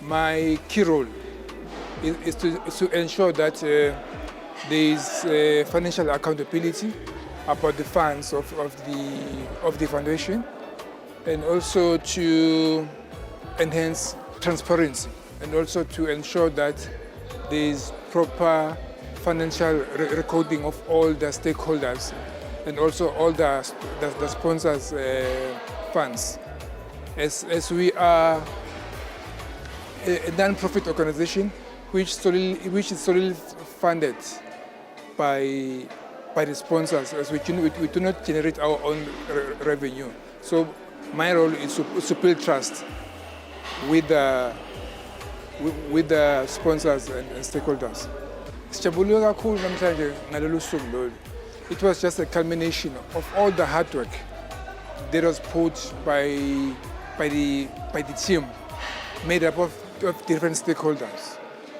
My key role is to ensure that there is financial accountability about the funds of the foundation, and also to enhance transparency, and also to ensure that there is proper financial recording of all the stakeholders and also all the sponsors' funds. As we are a non-profit organization which is solely funded by the sponsors, as we do not generate our own revenue. So my role is to build trust with the sponsors and stakeholders. Sijabulile kakhulu namhlanje ngalolu suku lolu. It was just a culmination of all the hard work that was put by the team, made up of different stakeholders.